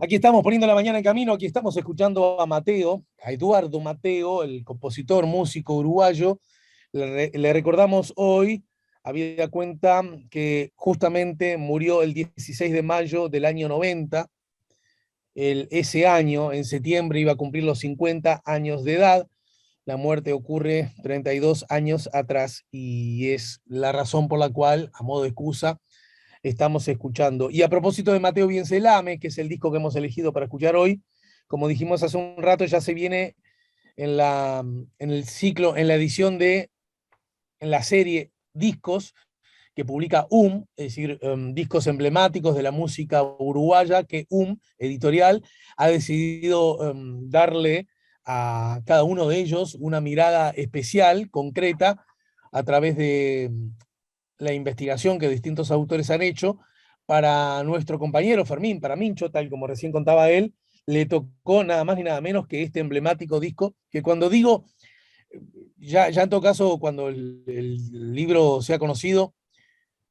Aquí estamos poniendo la mañana en camino, aquí estamos escuchando a Mateo, a Eduardo Mateo, el compositor, músico uruguayo. Le recordamos hoy, habida cuenta que justamente murió el 16 de mayo del año 90. Ese año, en septiembre, iba a cumplir los 50 años de edad. La muerte ocurre 32 años atrás y es la razón por la cual, a modo de excusa, estamos escuchando. Y a propósito de Mateo Biencelame, que es el disco que hemos elegido para escuchar hoy, como dijimos hace un rato, ya se viene en el ciclo, en la edición en la serie Discos que publica es decir, discos emblemáticos de la música uruguaya, que editorial, ha decidido darle a cada uno de ellos una mirada especial, concreta, a través de la investigación que distintos autores han hecho. Para nuestro compañero Fermín, para Mincho, tal como recién contaba él, le tocó nada más ni nada menos que este emblemático disco, que cuando digo, ya en todo caso, cuando el libro sea conocido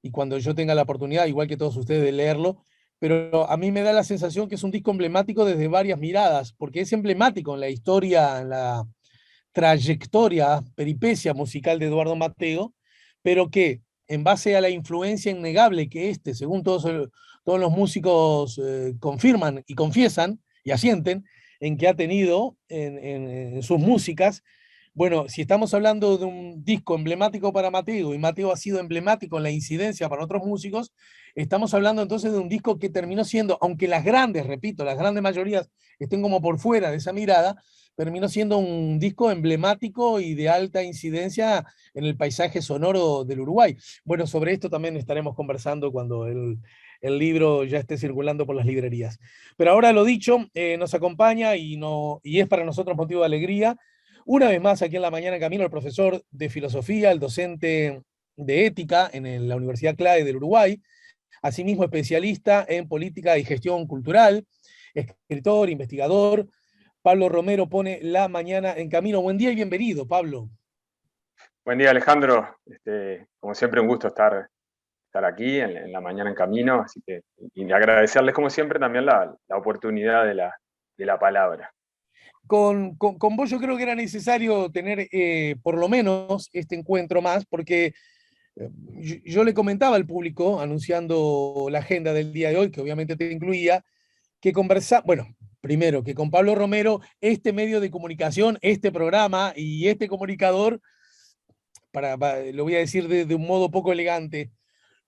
y cuando yo tenga la oportunidad, igual que todos ustedes, de leerlo, pero a mí me da la sensación que es un disco emblemático desde varias miradas, porque es emblemático en la historia, en la trayectoria, peripecia musical de Eduardo Mateo, pero que en base a la influencia innegable que según todos los músicos confirman y confiesan y asienten, en que ha tenido en sus músicas. Bueno, si estamos hablando de un disco emblemático para Mateo y Mateo ha sido emblemático en la incidencia para otros músicos, estamos hablando entonces de un disco que terminó siendo, aunque las grandes, repito, las grandes mayorías estén como por fuera de esa mirada, terminó siendo un disco emblemático y de alta incidencia en el paisaje sonoro del Uruguay. Bueno, sobre esto también estaremos conversando cuando el libro ya esté circulando por las librerías. Pero ahora lo dicho, nos acompaña y es para nosotros motivo de alegría. Una vez más, aquí en la mañana en camino, el profesor de filosofía, el docente de ética en la Universidad CLAE del Uruguay, asimismo especialista en política y gestión cultural, escritor, investigador. Pablo Romero pone la mañana en camino. Buen día y bienvenido, Pablo. Buen día, Alejandro. Como siempre, un gusto estar aquí en la mañana en camino. Así que, y agradecerles, como siempre, también la oportunidad de la palabra. Con vos yo creo que era necesario tener por lo menos este encuentro más, porque yo le comentaba al público, anunciando la agenda del día de hoy, que obviamente te incluía, que bueno, primero, que con Pablo Romero, este medio de comunicación, este programa y este comunicador, lo voy a decir de un modo poco elegante,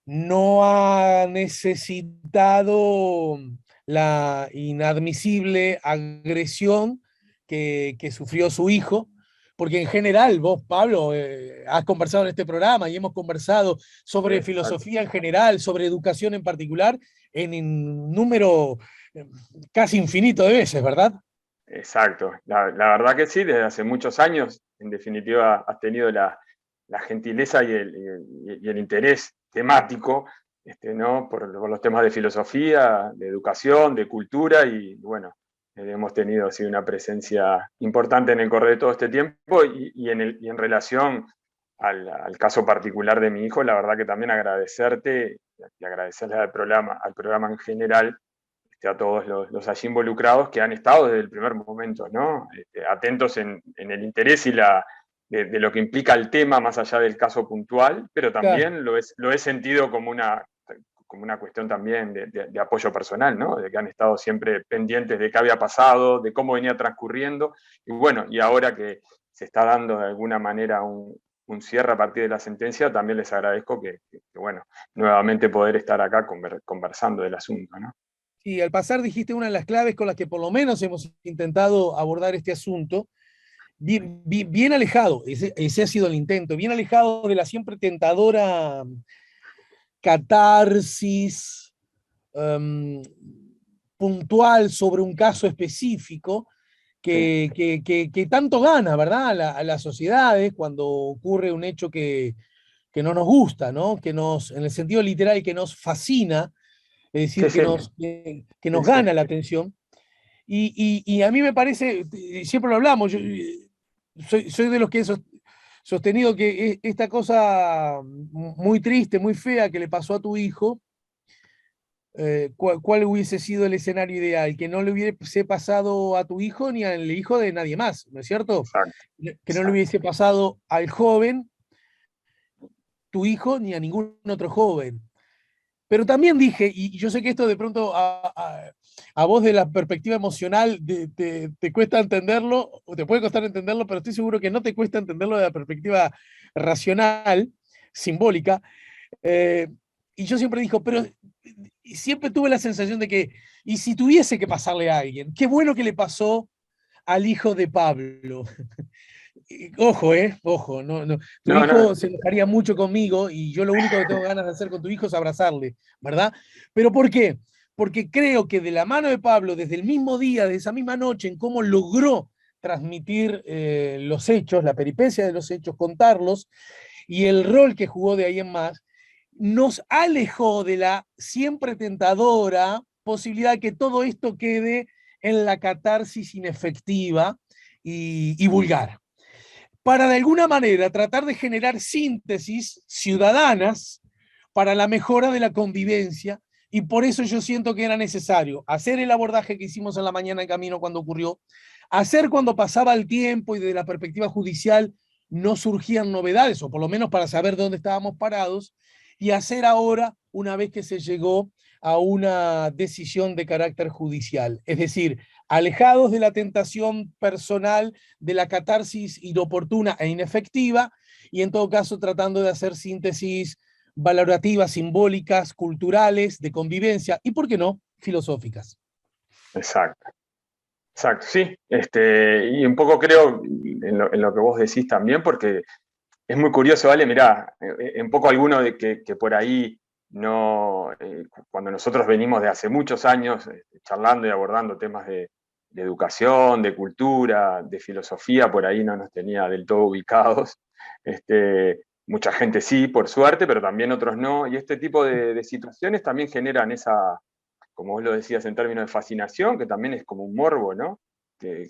no ha necesitado la inadmisible agresión que sufrió su hijo, porque en general vos, Pablo, has conversado en este programa y hemos conversado sobre Exacto. filosofía en general, sobre educación en particular, en un número casi infinito de veces, ¿verdad? Exacto. La verdad que sí, desde hace muchos años, en definitiva, has tenido la gentileza y el interés temático, ¿no? Por los temas de filosofía, de educación, de cultura, y bueno, hemos tenido así una presencia importante en el correr de todo este tiempo, y en relación al caso particular de mi hijo, la verdad que también agradecerte y agradecerle al programa en general, a todos los allí involucrados que han estado desde el primer momento, ¿no? Atentos en el interés de lo que implica el tema más allá del caso puntual, pero Claro. también lo he sentido como una cuestión también de apoyo personal, ¿no? De que han estado siempre pendientes de qué había pasado, de cómo venía transcurriendo, y bueno, y ahora que se está dando de alguna manera un cierre a partir de la sentencia, también les agradezco bueno, nuevamente poder estar acá conversando del asunto, ¿no? Y al pasar dijiste una de las claves con las que por lo menos hemos intentado abordar este asunto, bien alejado, ese ha sido el intento, bien alejado de la siempre tentadora catarsis um, puntual sobre un caso específico Sí. que tanto gana, ¿verdad? A las sociedades cuando ocurre un hecho que no nos gusta, ¿no? En el sentido literal, que nos fascina, es Sí, decir, sí, que sí, nos sí. gana la atención. Y a mí me parece, siempre lo hablamos, yo soy de los que he sostenido que esta cosa muy triste, muy fea que le pasó a tu hijo, ¿cuál hubiese sido el escenario ideal? Que no le hubiese pasado a tu hijo ni al hijo de nadie más, ¿no es cierto? Exacto, Que no le exacto. hubiese pasado al joven, tu hijo, ni a ningún otro joven. Pero también dije, y yo sé que esto de pronto a vos de la perspectiva emocional te cuesta entenderlo, o te puede costar entenderlo, pero estoy seguro que no te cuesta entenderlo de la perspectiva racional, simbólica. Eh, y yo siempre digo, pero y siempre tuve la sensación de que, y si tuviese que pasarle a alguien, qué bueno que le pasó al hijo de Pablo. Ojo, ojo, no. Tu No, no, hijo se enojaría mucho conmigo y yo lo único que tengo ganas de hacer con tu hijo es abrazarle, ¿verdad? ¿Pero por qué? Porque creo que de la mano de Pablo, desde el mismo día, de esa misma noche, en cómo logró transmitir los hechos, la peripecia de los hechos, contarlos, y el rol que jugó de ahí en más, nos alejó de la siempre tentadora posibilidad que todo esto quede en la catarsis inefectiva y vulgar, para de alguna manera tratar de generar síntesis ciudadanas para la mejora de la convivencia, y por eso yo siento que era necesario hacer el abordaje que hicimos en la mañana en camino cuando ocurrió, hacer cuando pasaba el tiempo y desde la perspectiva judicial no surgían novedades, o por lo menos para saber dónde estábamos parados, y hacer ahora una vez que se llegó a una decisión de carácter judicial. Es decir, alejados de la tentación personal, de la catarsis inoportuna e inefectiva, y en todo caso tratando de hacer síntesis valorativas, simbólicas, culturales, de convivencia, y por qué no, filosóficas. exacto. Exacto, sí. Y un poco creo en lo que vos decís también, porque es muy curioso, ¿vale? Mirá, un poco alguno de que por ahí no, cuando nosotros venimos de hace muchos años charlando y abordando temas de educación, de cultura, de filosofía, por ahí no nos tenía del todo ubicados. Mucha gente sí, por suerte, pero también otros no. Y este tipo de situaciones también generan esa, como vos lo decías en términos de fascinación, que también es como un morbo, ¿no? Que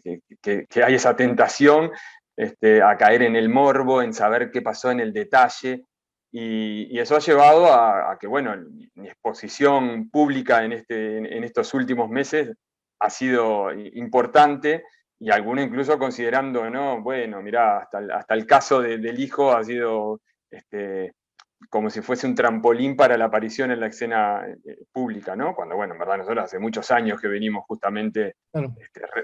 hay esa tentación a caer en el morbo, en saber qué pasó en el detalle, y eso ha llevado a que, bueno, mi exposición pública en estos últimos meses ha sido importante, y algunos incluso considerando, ¿no? Bueno, mirá, hasta el caso del hijo ha sido como si fuese un trampolín para la aparición en la escena pública, ¿no? Cuando, bueno, en verdad nosotros hace muchos años que venimos justamente Claro.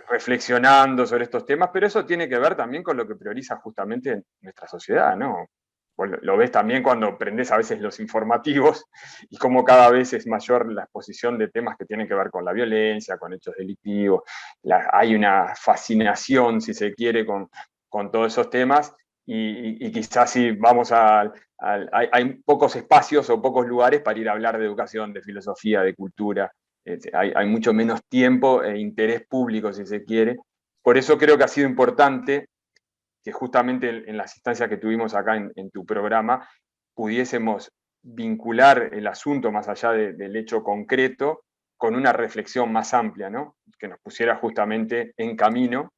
reflexionando sobre estos temas, pero eso tiene que ver también con lo que prioriza justamente nuestra sociedad, ¿no? Vos lo ves también cuando prendés a veces los informativos y cómo cada vez es mayor la exposición de temas que tienen que ver con la violencia, con hechos delictivos. Hay una fascinación, si se quiere, con todos esos temas, y quizás si vamos hay pocos espacios o pocos lugares para ir a hablar de educación, de filosofía, de cultura. Hay mucho menos tiempo e interés público, si se quiere. Por eso creo que ha sido importante que justamente en las instancias que tuvimos acá en tu programa pudiésemos vincular el asunto más allá del hecho concreto con una reflexión más amplia, ¿no? Que nos pusiera justamente en camino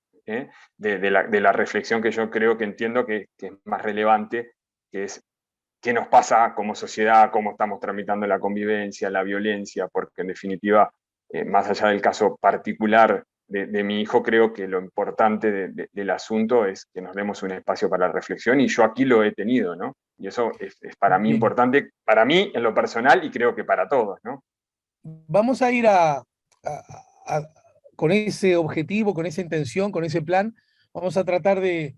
de la reflexión que yo creo que entiendo que es más relevante, que es qué nos pasa como sociedad, cómo estamos tramitando la convivencia, la violencia, porque en definitiva, más allá del caso particular de mi hijo, creo que lo importante del asunto es que nos demos un espacio para la reflexión, y yo aquí lo he tenido, ¿no? Y eso es para mí Bien, importante, para mí en lo personal, y creo que para todos, ¿no? vamos a ir a, con ese objetivo, con esa intención, con ese plan, vamos a tratar de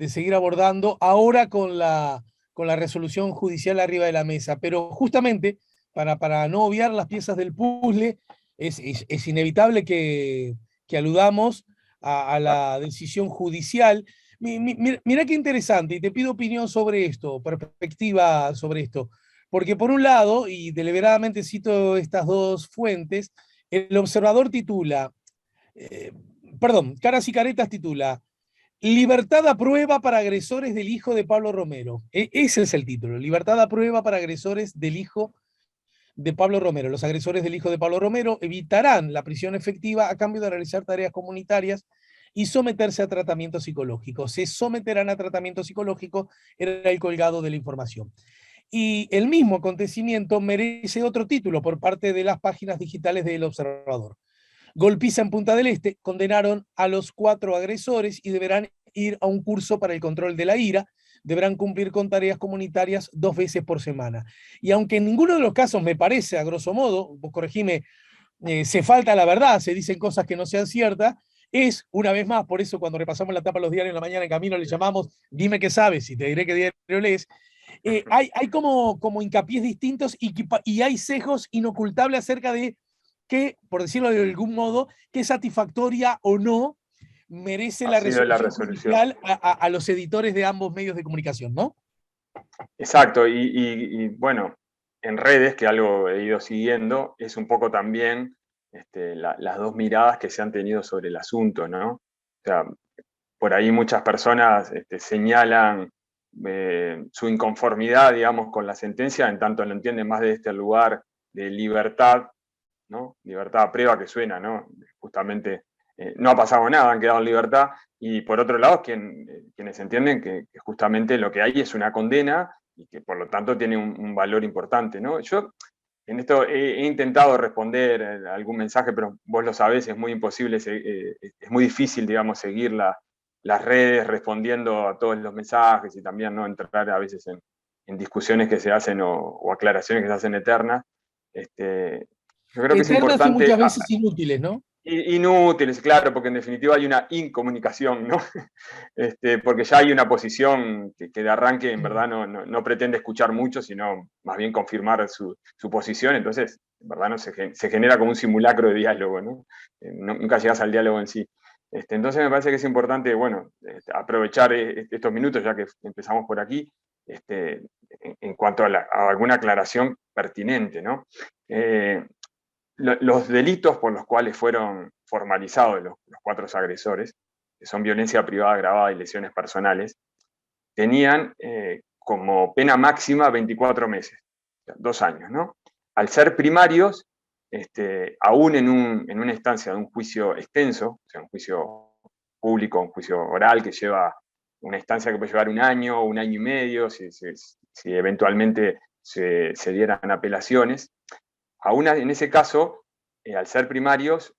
seguir abordando ahora con la resolución judicial arriba de la mesa, pero justamente para no obviar las piezas del puzzle, es inevitable que aludamos a la decisión judicial. Mira qué interesante, y te pido opinión sobre esto, perspectiva sobre esto. Porque por un lado, y deliberadamente cito estas dos fuentes, el Observador titula, eh, perdón, Caras y Caretas titula, Libertad a prueba para agresores del hijo de Pablo Romero. Ese es el título, Libertad a prueba para agresores del hijo de Pablo Romero. Los agresores del hijo de Pablo Romero evitarán la prisión efectiva a cambio de realizar tareas comunitarias y someterse a tratamiento psicológico. Se someterán a tratamiento psicológico, era el colgado de la información. y el mismo acontecimiento merece otro título por parte de las páginas digitales del Observador. Golpiza en Punta del Este, condenaron a los 4 agresores y deberán ir a un curso para el control de la ira, deberán cumplir con tareas comunitarias 2 veces por semana. Y aunque en ninguno de los casos me parece, a grosso modo, vos corregime, se falta la verdad, se dicen cosas que no sean ciertas, es, una vez más, por eso cuando repasamos la tapa de los diarios en la mañana en camino le llamamos dime qué sabes y te diré qué diario lees, hay como hincapiés distintos y hay sesgos inocultables acerca de que, por decirlo de algún modo, qué satisfactoria o no merece Ha la sido la resolución resolución. judicial a los editores de ambos medios de comunicación, ¿no? Exacto, y bueno, en redes, que algo he ido siguiendo, es un poco también las dos miradas que se han tenido sobre el asunto, ¿no? O sea, por ahí muchas personas señalan su inconformidad, digamos, con la sentencia, en tanto lo entienden más desde este lugar de libertad, ¿no? Libertad a prueba que suena, ¿no? Justamente no ha pasado nada, han quedado en libertad, y por otro lado, quienes entienden que justamente lo que hay es una condena y que por lo tanto tiene un valor importante, ¿no? Yo en esto he intentado responder algún mensaje, pero vos lo sabés, es muy imposible, es muy difícil, digamos, seguir las redes respondiendo a todos los mensajes y también no entrar a veces en discusiones que se hacen o aclaraciones que se hacen eternas. Yo creo que es Eternas y importante, muchas veces inútiles, ¿no? inútiles, claro, porque en definitiva hay una incomunicación, ¿no? Porque ya hay una posición que de arranque en verdad no pretende escuchar mucho, sino más bien confirmar su posición, entonces en verdad no se genera como un simulacro de diálogo, ¿no? Nunca llegas al diálogo en sí. Entonces me parece que es importante, bueno, aprovechar estos minutos, ya que empezamos por aquí, en cuanto a alguna aclaración pertinente, ¿no? Los delitos por los cuales fueron formalizados los 4 agresores, que son violencia privada agravada y lesiones personales, tenían como pena máxima 24 meses, 2 años, ¿no? Al ser primarios, aún en una instancia de un juicio extenso, o sea, un juicio público, un juicio oral que lleva una instancia que puede llevar un año y medio, si eventualmente se dieran apelaciones, aún en ese caso, al ser primarios,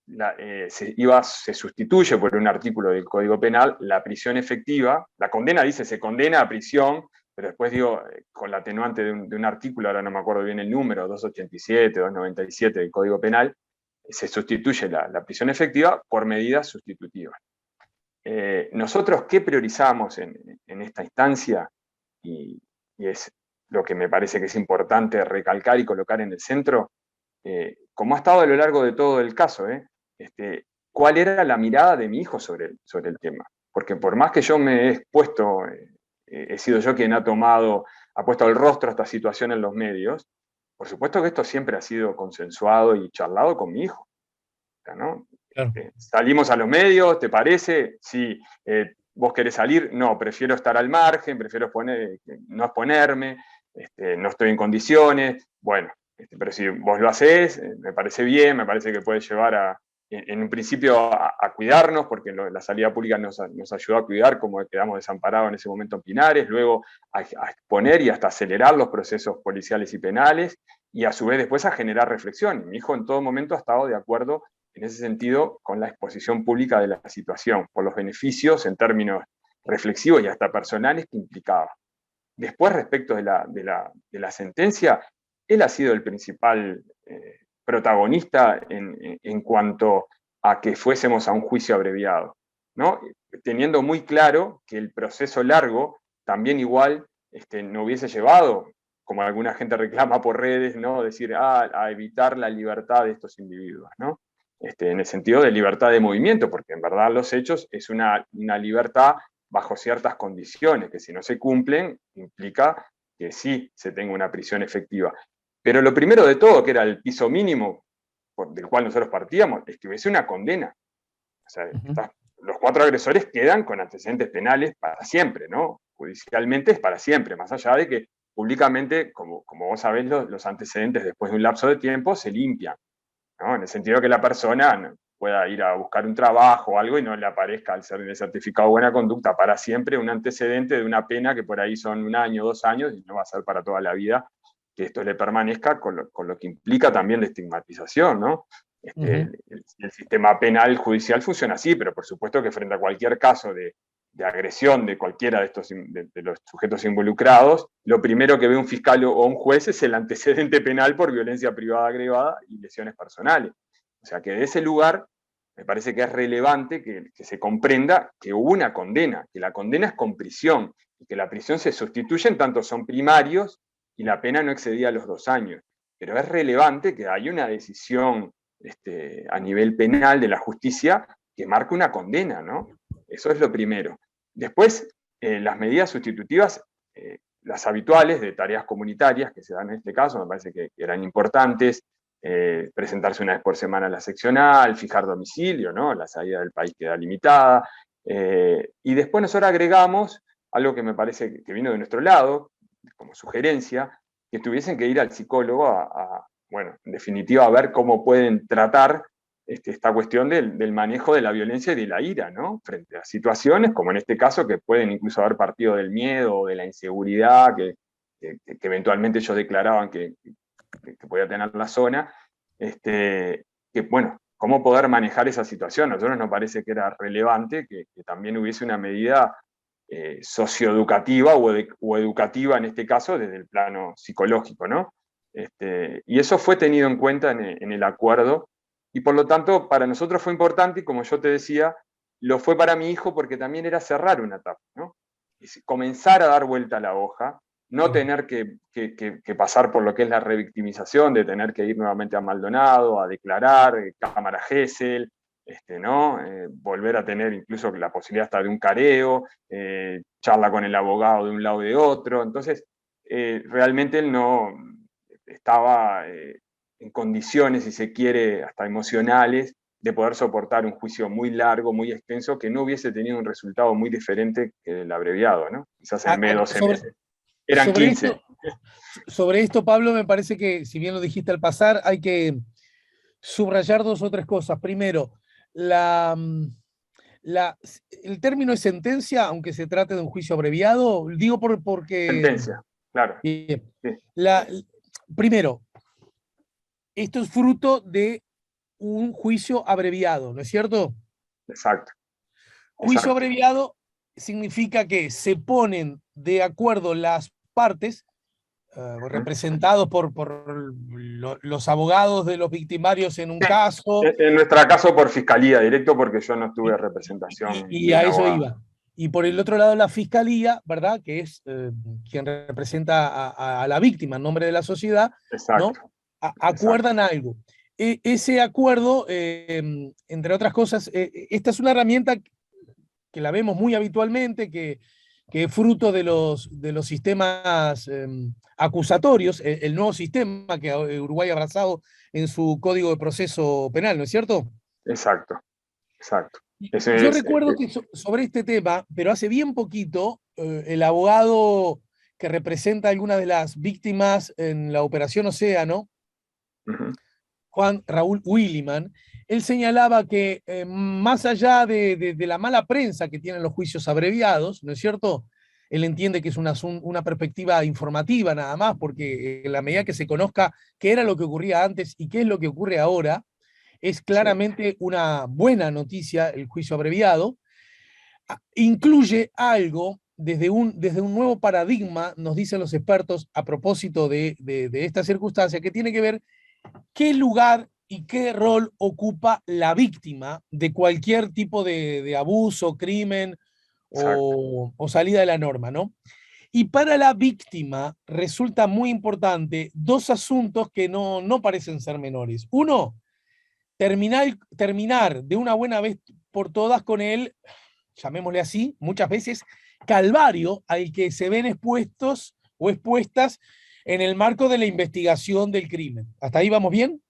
se sustituye por un artículo del Código Penal la prisión efectiva. La condena dice se condena a prisión, pero después digo, con la atenuante de un artículo, ahora no me acuerdo bien el número, 287, 297 del Código Penal, se sustituye la prisión efectiva por medidas sustitutivas. Nosotros, ¿qué priorizamos en esta instancia? Y es lo que me parece que es importante recalcar y colocar en el centro, como ha estado a lo largo de todo el caso, cuál era la mirada de mi hijo sobre el tema. Porque por más que yo me he expuesto, he sido yo quien ha puesto el rostro a esta situación en los medios, por supuesto que esto siempre ha sido consensuado y charlado con mi hijo, ¿no? Claro. Salimos a los medios, ¿te parece? Sí. ¿Vos querés salir? No, prefiero estar al margen, prefiero no exponerme, no estoy en condiciones. Bueno, pero si vos lo hacés, me parece bien, me parece que puede llevar en un principio a cuidarnos, porque la salida pública nos ayudó a cuidar, como quedamos desamparados en ese momento en Pinares, luego a exponer y hasta acelerar los procesos policiales y penales, y a su vez después a generar reflexión. Mi hijo en todo momento ha estado de acuerdo en ese sentido con la exposición pública de la situación, por los beneficios en términos reflexivos y hasta personales que implicaba. Después, respecto de la sentencia, él ha sido el principal protagonista en cuanto a que fuésemos a un juicio abreviado, ¿no? Teniendo muy claro que el proceso largo también igual no hubiese llevado, como alguna gente reclama por redes, ¿no? Decir, a evitar la libertad de estos individuos, ¿no? En el sentido de libertad de movimiento, porque en verdad los hechos es una libertad bajo ciertas condiciones, que si no se cumplen, implica que sí se tenga una prisión efectiva. Pero lo primero de todo, que era el piso mínimo del cual nosotros partíamos, es que hubiese una condena. O sea, los 4 agresores quedan con antecedentes penales para siempre, ¿no? Judicialmente es para siempre, más allá de que públicamente, como vos sabés, los antecedentes después de un lapso de tiempo se limpian, ¿no? En el sentido que la persona pueda ir a buscar un trabajo o algo y no le aparezca al ser el certificado de buena conducta para siempre un antecedente de una pena que por ahí son 1 año, 2 años y no va a ser para toda la vida, que esto le permanezca con lo que implica también de estigmatización, ¿no? El sistema penal judicial funciona así, pero por supuesto que frente a cualquier caso de agresión de cualquiera de los sujetos involucrados, lo primero que ve un fiscal o un juez es el antecedente penal por violencia privada agravada y lesiones personales. O sea que de ese lugar me parece que es relevante que se comprenda que hubo una condena, que la condena es con prisión y que la prisión se sustituye en tanto son primarios y la pena no excedía los 2 años. Pero es relevante que hay una decisión a nivel penal de la justicia que marca una condena, ¿no? Eso es lo primero. Después, las medidas sustitutivas, las habituales de tareas comunitarias que se dan en este caso, me parece que eran importantes, presentarse una vez por semana a la seccional, fijar domicilio, ¿no? La salida del país queda limitada, y después nosotros agregamos algo que me parece que vino de nuestro lado, como sugerencia, que tuviesen que ir al psicólogo bueno, en definitiva, a ver cómo pueden tratar esta cuestión del manejo de la violencia y de la ira, ¿no? Frente a situaciones, como en este caso, que pueden incluso haber partido del miedo o de la inseguridad que eventualmente ellos declaraban que podía tener la zona, que bueno, cómo poder manejar esa situación. A nosotros nos parece que era relevante que también hubiese una medida socioeducativa o educativa, en este caso, desde el plano psicológico, ¿no? Y eso fue tenido en cuenta en el acuerdo, y por lo tanto para nosotros fue importante, y como yo te decía, lo fue para mi hijo porque también era cerrar una etapa, ¿no? Es comenzar a dar vuelta a la hoja, no tener que pasar por lo que es la revictimización, de tener que ir nuevamente a Maldonado, a declarar, cámara Gesell, ¿no? Volver a tener incluso la posibilidad hasta de un careo, charla con el abogado de un lado y de otro. Entonces, realmente él no estaba en condiciones, si se quiere, hasta emocionales, de poder soportar un juicio muy largo, muy extenso, que no hubiese tenido un resultado muy diferente que el abreviado, ¿no? Quizás en mes, 12 meses. Eran sobre 15. Sobre esto, Pablo, me parece que, si bien lo dijiste al pasar, hay que subrayar 2 o 3 cosas. Primero, el término es sentencia, aunque se trate de un juicio abreviado, digo porque... Sentencia, claro. Bien. Sí. Primero, esto es fruto de un juicio abreviado, ¿no es cierto? Exacto. Juicio abreviado significa que se ponen de acuerdo las partes, representados por los abogados de los victimarios en un caso. En nuestro caso por fiscalía, directo, porque yo no tuve representación. Y a eso iba. Y por el otro lado la fiscalía, ¿verdad? Que es quien representa a la víctima en nombre de la sociedad, ¿no? Acuerdan algo. Ese acuerdo, entre otras cosas, esta es una herramienta que la vemos muy habitualmente, que es fruto de los sistemas acusatorios, el nuevo sistema que Uruguay ha abrazado en su Código de Proceso Penal, ¿no es cierto? Exacto, exacto. Yo recuerdo que sobre este tema, pero hace bien poquito, el abogado que representa a algunas de las víctimas en la Operación Océano, Juan Raúl Williman, él señalaba que más allá de la mala prensa que tienen los juicios abreviados, ¿no es cierto? Él entiende que es una perspectiva informativa nada más, porque en la medida que se conozca qué era lo que ocurría antes y qué es lo que ocurre ahora, es claramente una buena noticia el juicio abreviado. Incluye algo desde un nuevo paradigma, nos dicen los expertos, a propósito de esta circunstancia, que tiene que ver qué lugar y qué rol ocupa la víctima de cualquier tipo de abuso, crimen o salida de la norma, ¿no? Y para la víctima resulta muy importante 2 asuntos que no parecen ser menores. Uno, terminar de una buena vez por todas con el, llamémosle así, muchas veces, calvario al que se ven expuestos o expuestas en el marco de la investigación del crimen. ¿Hasta ahí vamos bien?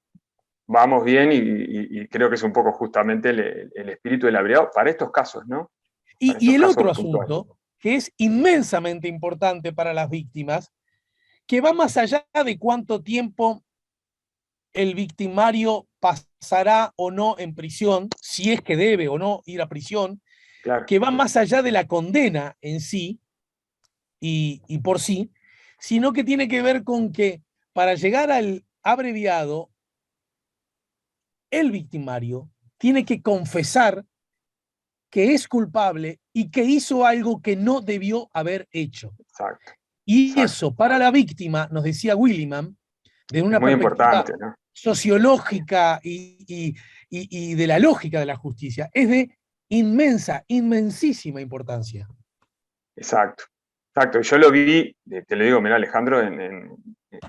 Vamos bien, y creo que es un poco justamente el espíritu del abreviado para estos casos, ¿no? Y el otro asunto, que es inmensamente importante para las víctimas, que va más allá de cuánto tiempo el victimario pasará o no en prisión, si es que debe o no ir a prisión, Claro, que va más allá de la condena en sí y por sí, sino que tiene que ver con que para llegar al abreviado, el victimario tiene que confesar que es culpable y que hizo algo que no debió haber hecho. exacto, Y exacto. eso, para la víctima, nos decía Williman, desde Es una muy perspectiva importante, ¿no? sociológica y de la lógica de la justicia, es de inmensa, inmensísima importancia. Exacto, exacto. Yo lo vi, te lo digo, mira, Alejandro, en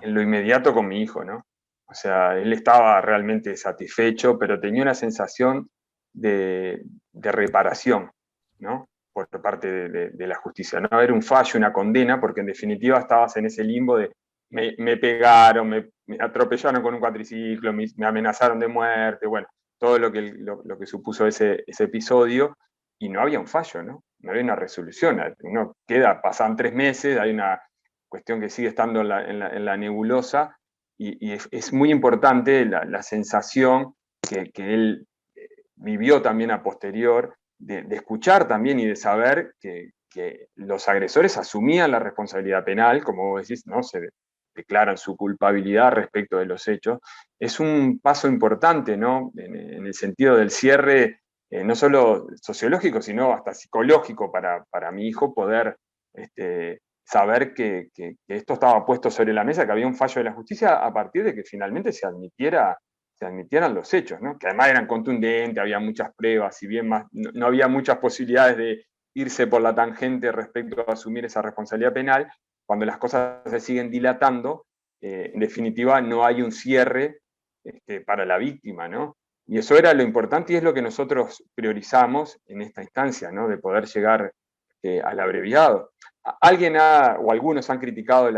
lo inmediato con mi hijo, ¿no? O sea, él estaba realmente satisfecho, pero tenía una sensación de reparación, ¿no? Por parte de la justicia. No haber un fallo, una condena, porque en definitiva estabas en ese limbo de me pegaron, me atropellaron con un cuatriciclo, me amenazaron de muerte, bueno, todo lo que supuso ese episodio, y no había un fallo, ¿no? No había una resolución. Uno queda, pasan 3 meses, hay una cuestión que sigue estando en la nebulosa, y es muy importante la sensación que él vivió también a posterior, de escuchar también y de saber que los agresores asumían la responsabilidad penal, como vos decís, ¿no? Se declaran su culpabilidad respecto de los hechos. Es un paso importante, ¿no? En el sentido del cierre, no solo sociológico, sino hasta psicológico para mi hijo, poder saber que esto estaba puesto sobre la mesa, que había un fallo de la justicia a partir de que finalmente se admitieran los hechos, ¿no? Que además eran contundentes, había muchas pruebas, si bien no había muchas posibilidades de irse por la tangente respecto a asumir esa responsabilidad penal, cuando las cosas se siguen dilatando, en definitiva no hay un cierre para la víctima, ¿no? Y eso era lo importante y es lo que nosotros priorizamos en esta instancia, ¿no? De poder llegar al abreviado. Alguien o algunos han criticado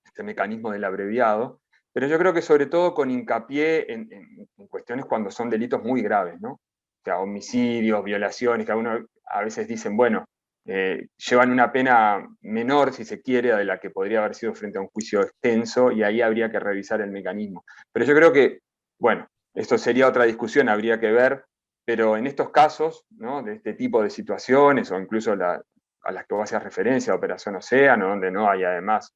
este mecanismo del abreviado, pero yo creo que sobre todo con hincapié en cuestiones cuando son delitos muy graves, ¿no? O sea, homicidios, violaciones, que a veces dicen, bueno, llevan una pena menor, si se quiere, de la que podría haber sido frente a un juicio extenso, y ahí habría que revisar el mecanismo. Pero yo creo que, bueno, esto sería otra discusión, habría que ver, pero en estos casos, ¿no? De este tipo de situaciones, o incluso a las que vos hacías referencia, Operación Océano, donde no hay además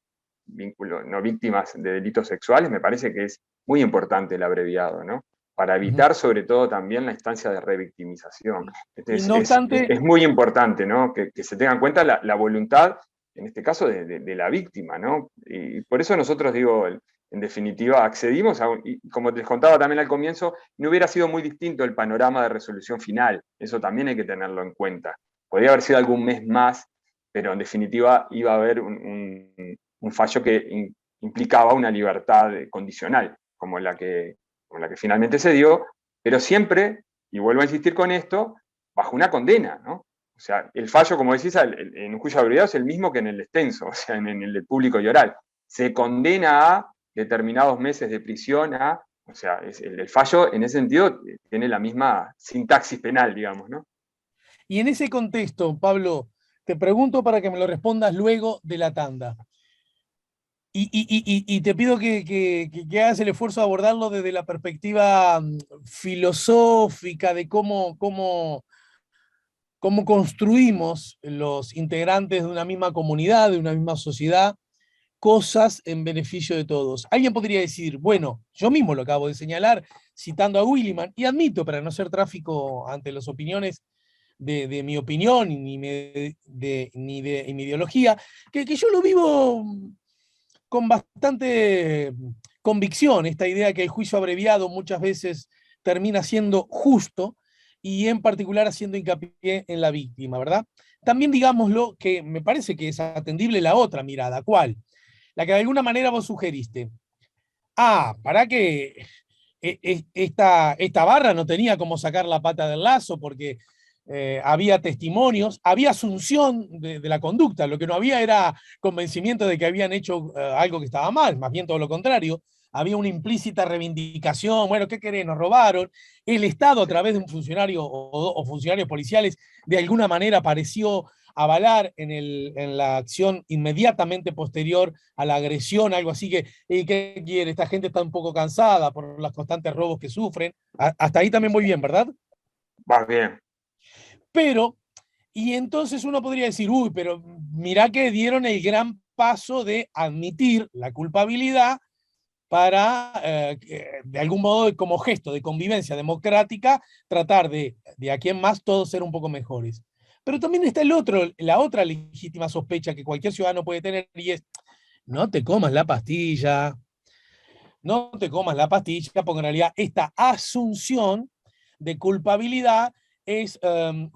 no víctimas de delitos sexuales, me parece que es muy importante el abreviado, ¿no? Para evitar sobre todo también la instancia de revictimización. Y Entonces, no obstante, es muy importante, ¿no? Que se tenga en cuenta la voluntad, en este caso, de la víctima, ¿no? Y por eso nosotros, digo, en definitiva, accedimos y como te contaba también al comienzo, no hubiera sido muy distinto el panorama de resolución final. Eso también hay que tenerlo en cuenta. Podría haber sido algún mes más, pero en definitiva iba a haber un fallo que implicaba una libertad condicional, como la que finalmente se dio, pero siempre, y vuelvo a insistir con esto, bajo una condena, ¿no? O sea, el fallo, como decís, en un juicio abreviado es el mismo que en el extenso, o sea, en el público y oral. Se condena a determinados meses de prisión o sea, el fallo en ese sentido tiene la misma sintaxis penal, digamos, ¿no? y en ese contexto, Pablo, te pregunto para que me lo respondas luego de la tanda. Y te pido que hagas el esfuerzo de abordarlo desde la perspectiva filosófica de cómo construimos los integrantes de una misma comunidad, de una misma sociedad, cosas en beneficio de todos. Alguien podría decir, bueno, yo mismo lo acabo de señalar, citando a Williman, y admito, para no ser tráfico ante las opiniones de mi opinión ni mi ideología, que yo lo vivo con bastante convicción, esta idea que el juicio abreviado muchas veces termina siendo justo y en particular haciendo hincapié en la víctima, ¿verdad? También digámoslo que me parece que es atendible la otra mirada. ¿Cuál? La que de alguna manera vos sugeriste. Para que esta barra no tenía cómo sacar la pata del lazo porque había testimonios, había asunción de la conducta, lo que no había era convencimiento de que habían hecho algo que estaba mal, más bien todo lo contrario, había una implícita reivindicación, bueno, ¿qué querés? Nos robaron, el Estado a través de un funcionario o funcionarios policiales de alguna manera pareció avalar en la acción inmediatamente posterior a la agresión, algo así que, ¿qué quiere? Esta gente está un poco cansada por los constantes robos que sufren. Hasta ahí también voy bien, ¿verdad? Vas bien. Pero, y entonces uno podría decir, uy, pero mirá que dieron el gran paso de admitir la culpabilidad para, de algún modo, como gesto de convivencia democrática, tratar de aquí en más todos ser un poco mejores. Pero también está la otra legítima sospecha que cualquier ciudadano puede tener, y es, no te comas la pastilla, no te comas la pastilla, porque en realidad esta asunción de culpabilidad es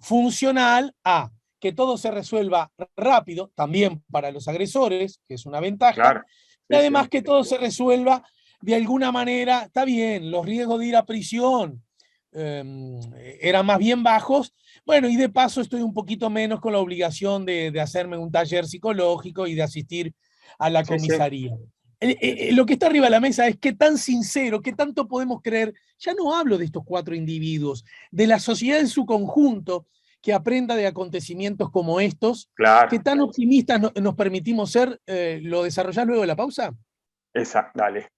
funcional a que todo se resuelva rápido, también para los agresores, que es una ventaja, Claro. y Sí, sí. además que todo se resuelva de alguna manera, está bien, los riesgos de ir a prisión eran más bien bajos, bueno, y de paso estoy un poquito menos con la obligación de hacerme un taller psicológico y de asistir a la Sí, sí. comisaría. Sí, sí. Lo que está arriba de la mesa es qué tan sincero, qué tanto podemos creer, ya no hablo de estos 4 individuos, de la sociedad en su conjunto, que aprenda de acontecimientos como estos, qué Claro. tan optimistas nos permitimos ser, ¿lo desarrollás luego de la pausa? Esa, dale.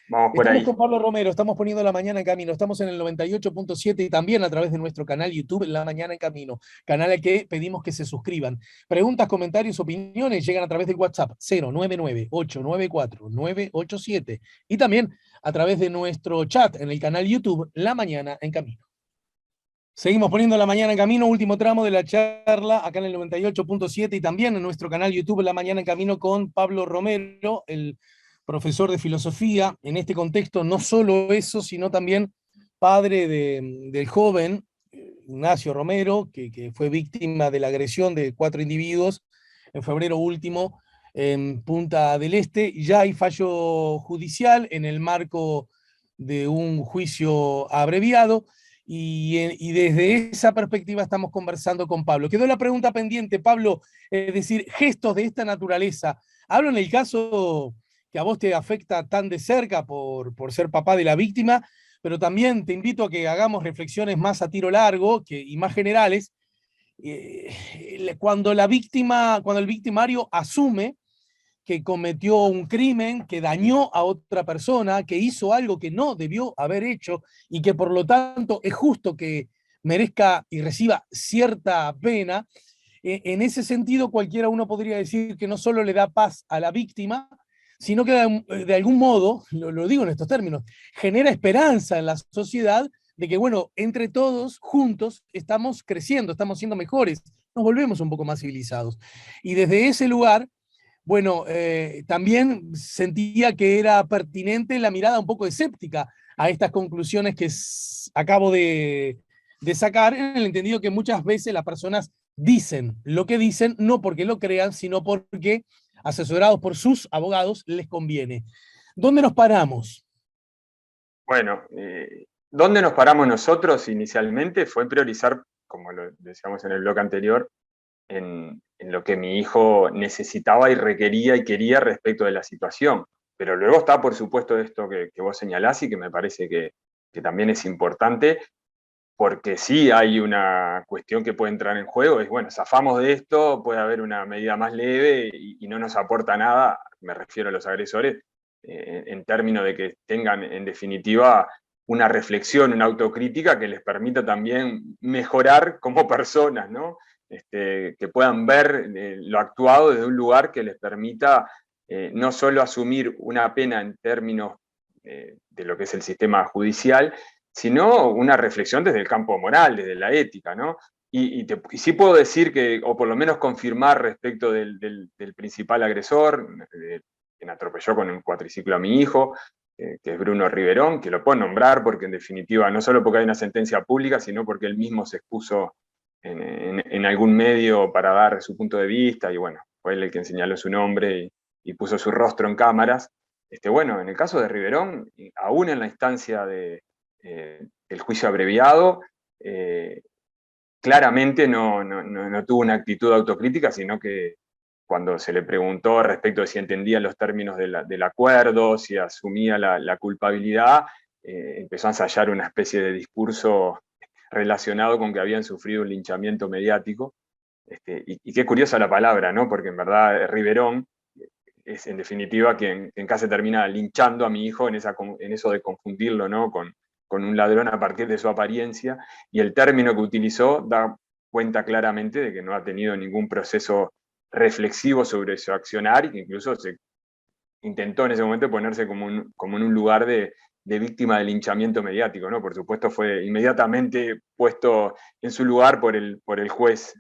Vamos por Estamos ahí. con Pablo Romero, estamos poniendo La Mañana en Camino, estamos en el 98.7 y también a través de nuestro canal YouTube, La Mañana en Camino, canal al que pedimos que se suscriban. Preguntas, comentarios, opiniones llegan a través del WhatsApp 099-894-987 y también a través de nuestro chat en el canal YouTube, La Mañana en Camino. Seguimos poniendo La Mañana en Camino, último tramo de la charla acá en el 98.7 y también en nuestro canal YouTube La Mañana en Camino con Pablo Romero, el profesor de filosofía. En este contexto, no solo eso, sino también padre del joven Ignacio Romero, que fue víctima de la agresión de 4 individuos en febrero último en Punta del Este. Ya hay fallo judicial en el marco de un juicio abreviado. Y desde esa perspectiva estamos conversando con Pablo. Quedó la pregunta pendiente, Pablo, es decir, gestos de esta naturaleza. Hablo en el caso que a vos te afecta tan de cerca por ser papá de la víctima, pero también te invito a que hagamos reflexiones más a tiro largo y más generales. Cuando el victimario asume que cometió un crimen, que dañó a otra persona, que hizo algo que no debió haber hecho y que por lo tanto es justo que merezca y reciba cierta pena. En ese sentido, cualquiera uno podría decir que no solo le da paz a la víctima, sino que de algún modo, lo digo en estos términos, genera esperanza en la sociedad de que, bueno, entre todos, juntos, estamos creciendo, estamos siendo mejores, nos volvemos un poco más civilizados. Y desde ese lugar, bueno, también sentía que era pertinente la mirada un poco escéptica a estas conclusiones que acabo de sacar, en el entendido que muchas veces las personas dicen lo que dicen, no porque lo crean, sino porque, asesorados por sus abogados, les conviene. ¿Dónde nos paramos? Bueno, ¿dónde nos paramos nosotros inicialmente? Fue priorizar, como lo decíamos en el bloque anterior, en lo que mi hijo necesitaba y requería y quería respecto de la situación. Pero luego está, por supuesto, esto que vos señalás y que me parece que también es importante, porque sí hay una cuestión que puede entrar en juego, es, bueno, zafamos de esto, puede haber una medida más leve y no nos aporta nada, me refiero a los agresores, en términos de que tengan, en definitiva, una reflexión, una autocrítica que les permita también mejorar como personas, ¿no? Que puedan ver lo actuado desde un lugar que les permita no solo asumir una pena en términos de lo que es el sistema judicial, sino una reflexión desde el campo moral, desde la ética, ¿no? Y sí puedo decir que, o por lo menos confirmar respecto del principal agresor, quien atropelló con un cuatriciclo a mi hijo, que es Bruno Riverón, que lo puedo nombrar porque en definitiva, no solo porque hay una sentencia pública, sino porque él mismo se expuso en algún medio para dar su punto de vista, y bueno, fue él el que señaló su nombre y puso su rostro en cámaras. Bueno, en el caso de Riverón, aún en la instancia del juicio abreviado, claramente no tuvo una actitud autocrítica, sino que cuando se le preguntó respecto de si entendía los términos del acuerdo, si asumía la culpabilidad, empezó a ensayar una especie de discurso relacionado con que habían sufrido un linchamiento mediático, y qué curiosa la palabra, ¿no? Porque en verdad Riverón es en definitiva quien casi termina linchando a mi hijo en eso de confundirlo, ¿no? Con un ladrón a partir de su apariencia, y el término que utilizó da cuenta claramente de que no ha tenido ningún proceso reflexivo sobre su accionar, y que incluso se intentó en ese momento ponerse como en un lugar de víctima del linchamiento mediático, ¿no? Por supuesto fue inmediatamente puesto en su lugar por el juez.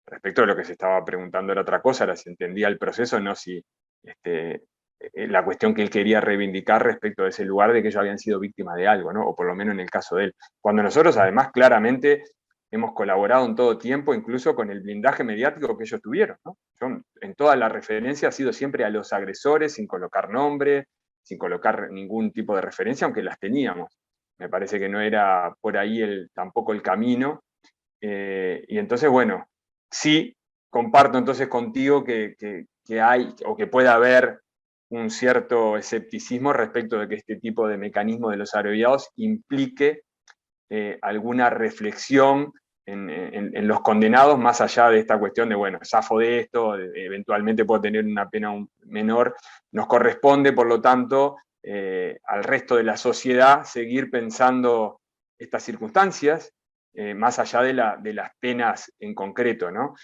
Respecto a lo que se estaba preguntando era otra cosa, era si entendía el proceso, no si la cuestión que él quería reivindicar respecto de ese lugar de que ellos habían sido víctimas de algo, ¿no? O por lo menos en el caso de él. Cuando nosotros además claramente hemos colaborado en todo tiempo, incluso con el blindaje mediático que ellos tuvieron, ¿no? Yo, en toda la referencia ha sido siempre a los agresores, sin colocar nombre, sin colocar ningún tipo de referencia, aunque las teníamos. Me parece que no era por ahí tampoco el camino. Y entonces, bueno, sí comparto entonces contigo que hay, o que puede haber, un cierto escepticismo respecto de que este tipo de mecanismo de los abreviados implique alguna reflexión en los condenados, más allá de esta cuestión de, bueno, zafo de esto, eventualmente puedo tener una pena menor. Nos corresponde, por lo tanto, al resto de la sociedad seguir pensando estas circunstancias, más allá de las penas en concreto, ¿no?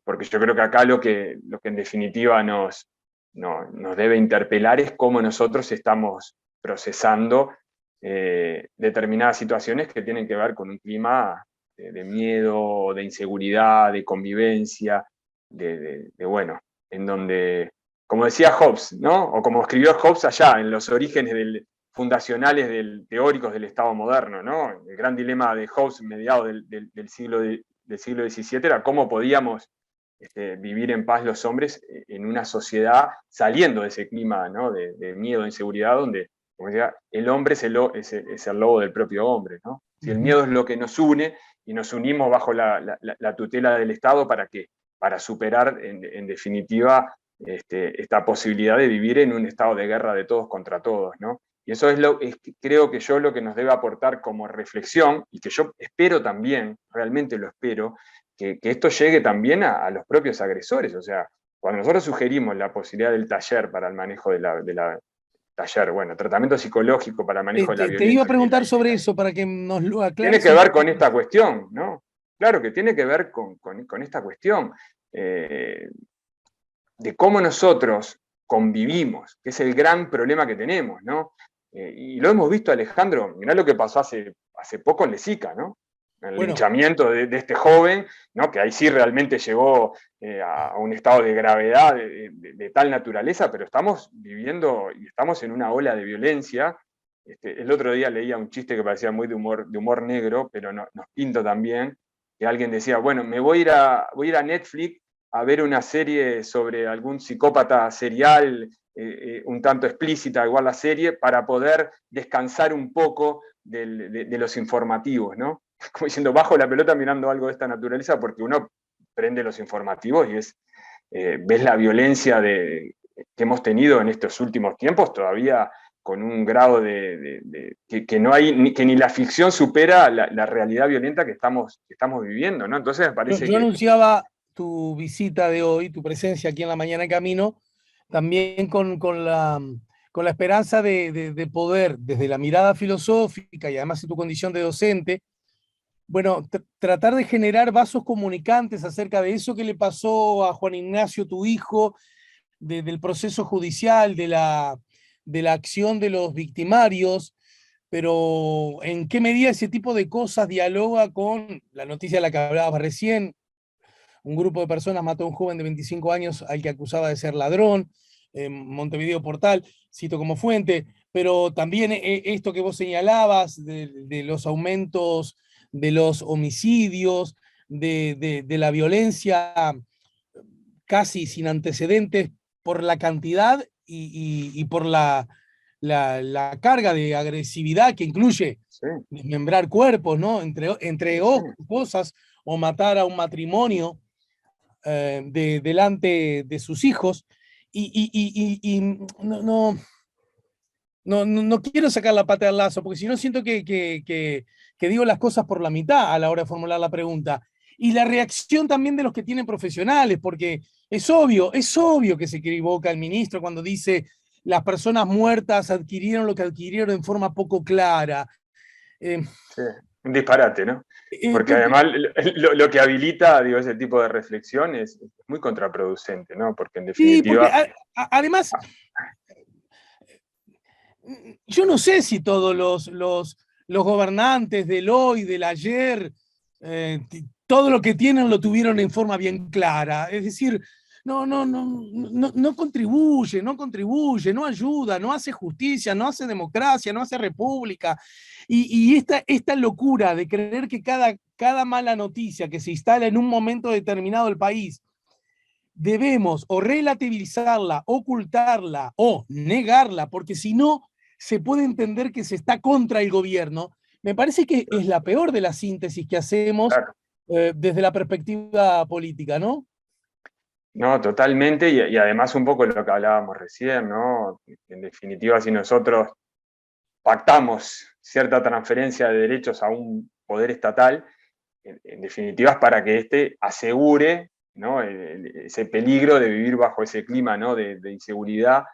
Porque yo creo que acá lo que en definitiva nos debe interpelar es cómo nosotros estamos procesando determinadas situaciones que tienen que ver con un clima de miedo, de inseguridad, de convivencia, bueno, en donde, como decía Hobbes, ¿no? O como escribió Hobbes allá, en los orígenes fundacionales teóricos del Estado moderno, ¿no? El gran dilema de Hobbes, mediados del siglo XVII, era cómo podíamos vivir en paz los hombres en una sociedad saliendo de ese clima, ¿no? de miedo, de inseguridad, donde, como decía, el hombre es el lobo del propio hombre, ¿no? Si el miedo es lo que nos une, y nos unimos bajo la tutela del Estado, ¿para qué? Para superar, en definitiva, esta posibilidad de vivir en un estado de guerra de todos contra todos, ¿no? Y eso creo que lo que nos debe aportar como reflexión, y que yo espero también, realmente lo espero, que esto llegue también a los propios agresores. O sea, cuando nosotros sugerimos la posibilidad del taller para el manejo tratamiento psicológico para el manejo de la Te iba a violencia, preguntar sobre eso para que nos lo tiene aclares que un ver poco. con esta cuestión, ¿no? Claro que tiene que ver con esta cuestión de cómo nosotros convivimos, que es el gran problema que tenemos, ¿no? Y lo hemos visto, Alejandro, mirá lo que pasó hace poco en Lezica, ¿no? El linchamiento de este joven, ¿no? Que ahí sí realmente llegó a un estado de gravedad de tal naturaleza, pero estamos viviendo y estamos en una ola de violencia. El otro día leía un chiste que parecía muy de humor negro, pero nos pinta también, que alguien decía, bueno, voy a ir a Netflix a ver una serie sobre algún psicópata serial, un tanto explícita, igual la serie, para poder descansar un poco de los informativos, ¿no? Como diciendo, bajo la pelota mirando algo de esta naturaleza, porque uno prende los informativos y ves la violencia que hemos tenido en estos últimos tiempos, todavía con un grado que no hay, que ni la ficción supera la realidad violenta que estamos viviendo, ¿no? Entonces me parece Yo anunciaba tu visita de hoy, tu presencia aquí en La Mañana en Camino, también con la esperanza de poder, desde la mirada filosófica y además en tu condición de docente, bueno, tratar de generar vasos comunicantes acerca de eso que le pasó a Juan Ignacio, tu hijo, del proceso judicial, de la acción de los victimarios, pero en qué medida ese tipo de cosas dialoga con la noticia de la que hablabas recién. Un grupo de personas mató a un joven de 25 años al que acusaba de ser ladrón, Montevideo Portal, cito como fuente, pero también esto que vos señalabas de los aumentos de los homicidios, de la violencia casi sin antecedentes por la cantidad y por la carga de agresividad que incluye sí, desmembrar cuerpos, ¿no? Entre cosas, o matar a un matrimonio delante de sus hijos. Y no quiero sacar la pata del lazo, porque si no siento que digo las cosas por la mitad a la hora de formular la pregunta. y la reacción también de los que tienen profesionales, porque es obvio que se equivoca el ministro cuando dice las personas muertas adquirieron lo que adquirieron en forma poco clara. Eh, Sí, un disparate, ¿no? eh, Porque además lo que habilita, digo, ese tipo de reflexión es muy contraproducente, ¿no? Porque en sí, porque definitiva... además, yo no sé si todos los gobernantes del hoy, del ayer, todo lo que tienen lo tuvieron en forma bien clara. Es decir, no contribuye, no ayuda, no hace justicia, no hace democracia, no hace república. Y esta locura de creer que cada mala noticia que se instala en un momento determinado del país debemos o relativizarla, ocultarla o negarla, porque si no, se puede entender que se está contra el gobierno. Me parece que es la peor de las síntesis que hacemos Claro. desde la perspectiva política, ¿no? No, totalmente, y además un poco lo que hablábamos recién, ¿no? En definitiva, si nosotros pactamos cierta transferencia de derechos a un poder estatal, en definitiva es para que éste asegure, ¿no?, ese peligro de vivir bajo ese clima, ¿no?, de inseguridad.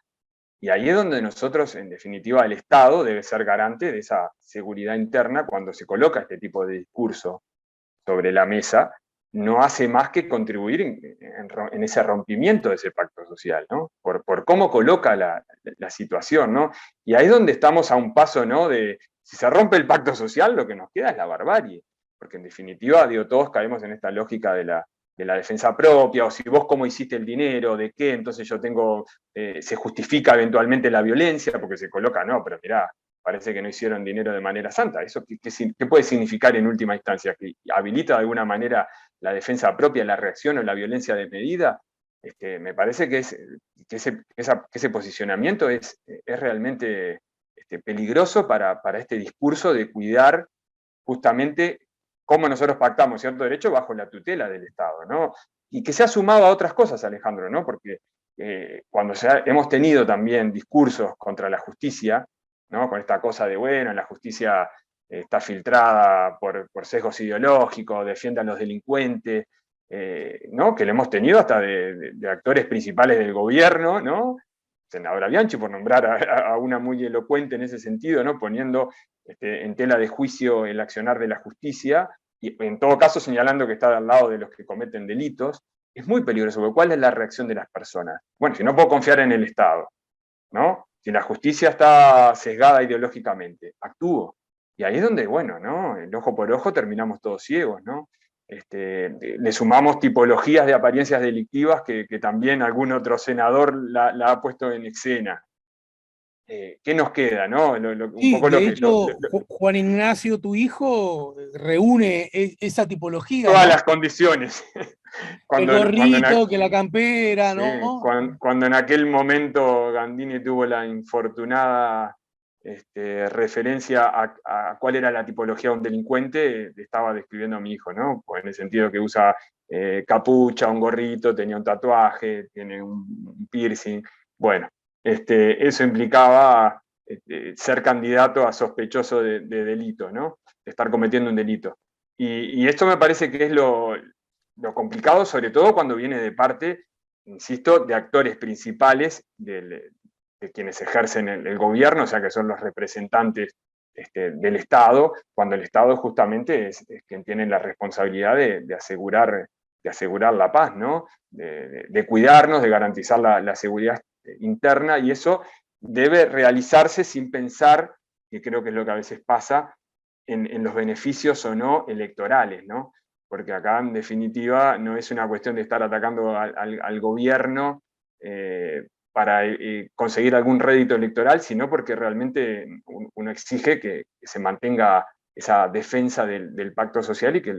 Y ahí es donde nosotros, en definitiva, el Estado debe ser garante de esa seguridad interna cuando se coloca este tipo de discurso sobre la mesa, no hace más que contribuir en ese rompimiento de ese pacto social, ¿no? Por cómo coloca la situación, ¿no? Y ahí es donde estamos a un paso, ¿no?, de, si se rompe el pacto social, lo que nos queda es la barbarie, porque en definitiva, digo, todos caemos en esta lógica de la defensa propia, o si vos cómo hiciste el dinero, de qué, entonces yo tengo, se justifica eventualmente la violencia, porque se coloca, no, pero mirá, parece que no hicieron dinero de manera santa. ¿Eso qué puede significar en última instancia? ¿Que habilita de alguna manera la defensa propia, la reacción o la violencia desmedida? Me parece que ese posicionamiento es realmente peligroso para este discurso de cuidar justamente cómo nosotros pactamos cierto derecho bajo la tutela del Estado, ¿no? Y que se ha sumado a otras cosas, Alejandro, ¿no? Porque cuando hemos tenido también discursos contra la justicia, ¿no?, con esta cosa de, bueno, la justicia está filtrada por sesgos ideológicos, defiende a los delincuentes, ¿no?, que lo hemos tenido hasta de actores principales del gobierno, ¿no? Senadora Bianchi, por nombrar a una muy elocuente en ese sentido, ¿no?, poniendo en tela de juicio el accionar de la justicia, y en todo caso señalando que está al lado de los que cometen delitos. Es muy peligroso, porque ¿cuál es la reacción de las personas? Bueno, si no puedo confiar en el Estado, ¿no? Si la justicia está sesgada ideológicamente, actúo. Y ahí es donde, bueno, ¿no?, el ojo por ojo terminamos todos ciegos, ¿no? Le sumamos tipologías de apariencias delictivas que también algún otro senador la ha puesto en escena. ¿Qué nos queda, no? Un Sí, poco de hecho, Juan Ignacio, tu hijo, reúne esa tipología, todas ¿no? las condiciones. El Cuando gorrito, que la campera, sí, ¿no? cuando en aquel momento Gandini tuvo la infortunada referencia a cuál era la tipología de un delincuente, estaba describiendo a mi hijo, ¿no? Pues en el sentido que usa capucha, un gorrito, tenía un tatuaje, tiene un piercing. Bueno, eso implicaba ser candidato a sospechoso de delito, ¿no? De estar cometiendo un delito. Y esto me parece que es lo complicado, sobre todo cuando viene de parte, insisto, de actores principales de quienes ejercen el gobierno, o sea, que son los representantes del Estado, cuando el Estado justamente es quien tiene la responsabilidad de asegurar la paz, ¿no? De cuidarnos, de garantizar la seguridad interna, y eso debe realizarse sin pensar, que creo que es lo que a veces pasa, en los beneficios o no electorales, ¿no? Porque acá en definitiva no es una cuestión de estar atacando al gobierno para conseguir algún rédito electoral, sino porque realmente uno exige que se mantenga esa defensa del pacto social y que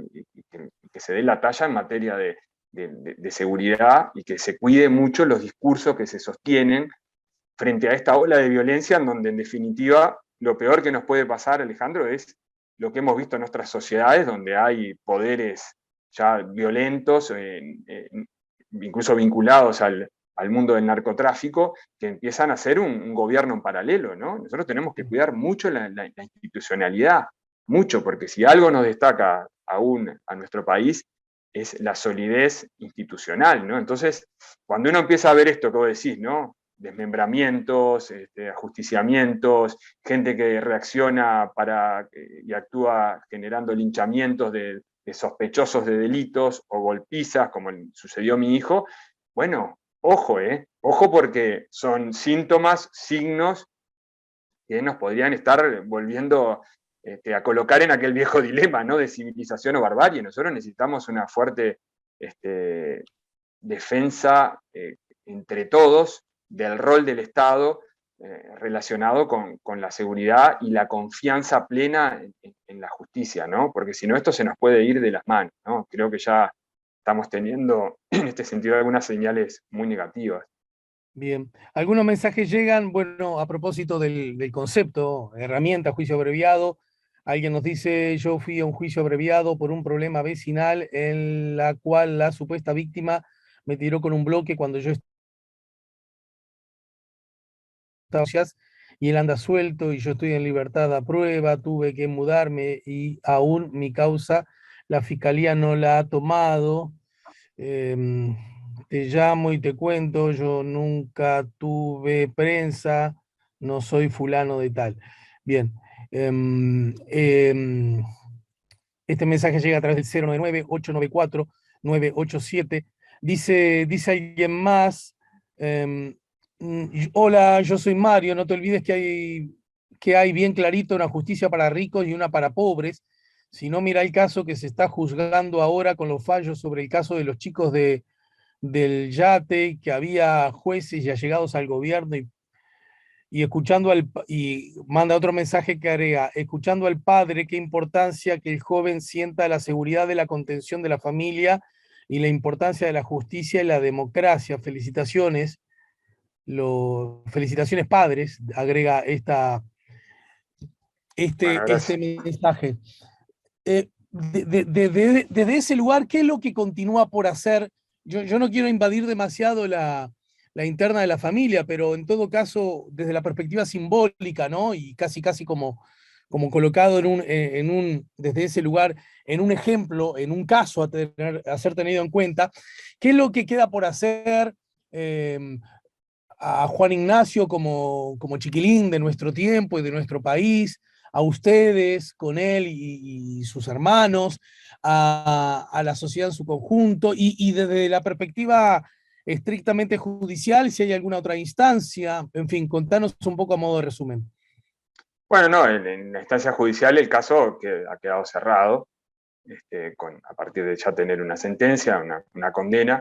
se dé la talla en materia de seguridad, y que se cuide mucho los discursos que se sostienen frente a esta ola de violencia, en donde en definitiva lo peor que nos puede pasar, Alejandro, es lo que hemos visto en nuestras sociedades, donde hay poderes ya violentos, incluso vinculados al mundo del narcotráfico, que empiezan a ser un gobierno en paralelo, ¿no? Nosotros tenemos que cuidar mucho la institucionalidad, mucho, porque si algo nos destaca aún a nuestro país es la solidez institucional, ¿no? Entonces, cuando uno empieza a ver esto que vos decís, ¿no? Desmembramientos, ajusticiamientos, gente que reacciona y actúa generando linchamientos de sospechosos de delitos o golpizas, como sucedió a mi hijo, bueno, ojo, ojo porque son síntomas, signos que nos podrían estar volviendo a colocar en aquel viejo dilema, ¿no? De civilización o barbarie. Nosotros necesitamos una fuerte defensa entre todos del rol del Estado relacionado con la seguridad y la confianza plena en la justicia, ¿no? Porque si no, esto se nos puede ir de las manos, ¿no? Creo que ya estamos teniendo, en este sentido, algunas señales muy negativas. Bien. Algunos mensajes llegan, bueno, a propósito del concepto, herramienta, juicio abreviado. Alguien nos dice, yo fui a un juicio abreviado por un problema vecinal en la cual la supuesta víctima me tiró con un bloque cuando yo estaba y él anda suelto y yo estoy en libertad a prueba, tuve que mudarme y aún mi causa la fiscalía no la ha tomado. Te llamo y te cuento, yo nunca tuve prensa, no soy fulano de tal. Bien. Este mensaje llega a través del 099-894-987. Dice alguien más, hola, yo soy Mario, no te olvides que hay bien clarito una justicia para ricos y una para pobres. Si no, mira el caso que se está juzgando ahora con los fallos sobre el caso de los chicos del yate, que había jueces y allegados al gobierno y manda otro mensaje que agrega, escuchando al padre, qué importancia que el joven sienta la seguridad de la contención de la familia y la importancia de la justicia y la democracia. Felicitaciones, felicitaciones padres, agrega Bueno, este gracias. mensaje. Desde ese lugar, ¿qué es lo que continúa por hacer? Yo no quiero invadir demasiado la interna de la familia, pero en todo caso, desde la perspectiva simbólica, ¿no? Y casi como colocado desde ese lugar, en un ejemplo, en un caso a ser tenido en cuenta, ¿qué es lo que queda por hacer? A Juan Ignacio como chiquilín de nuestro tiempo y de nuestro país, a ustedes con él y sus hermanos, a la sociedad en su conjunto, y desde la perspectiva estrictamente judicial, si hay alguna otra instancia, en fin, contanos un poco a modo de resumen. Bueno, no, en la instancia judicial el caso ha quedado cerrado, a partir de ya tener una sentencia, una condena.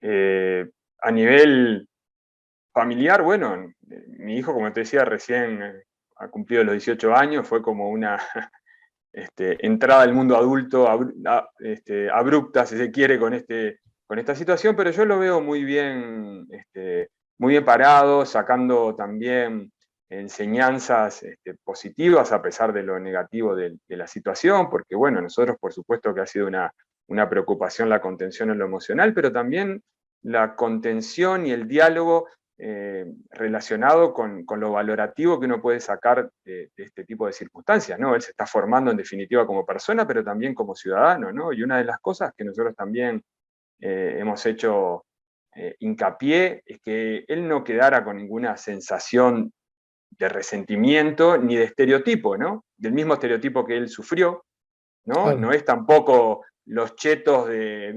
A nivel familiar, bueno, mi hijo, como te decía, recién ha cumplido los 18 años, fue como una entrada al mundo adulto abrupta, si se quiere, con esta situación, pero yo lo veo muy bien parado, sacando también enseñanzas positivas a pesar de lo negativo de la situación, porque bueno, nosotros por supuesto que ha sido una preocupación la contención en lo emocional, pero también la contención y el diálogo relacionado con lo valorativo que uno puede sacar de este tipo de circunstancias, ¿no? Él se está formando en definitiva como persona, pero también como ciudadano, ¿no? Y una de las cosas que nosotros también hemos hecho hincapié es que él no quedara con ninguna sensación de resentimiento ni de estereotipo, ¿no? Del mismo estereotipo que él sufrió, ¿no? Claro. No es tampoco los chetos del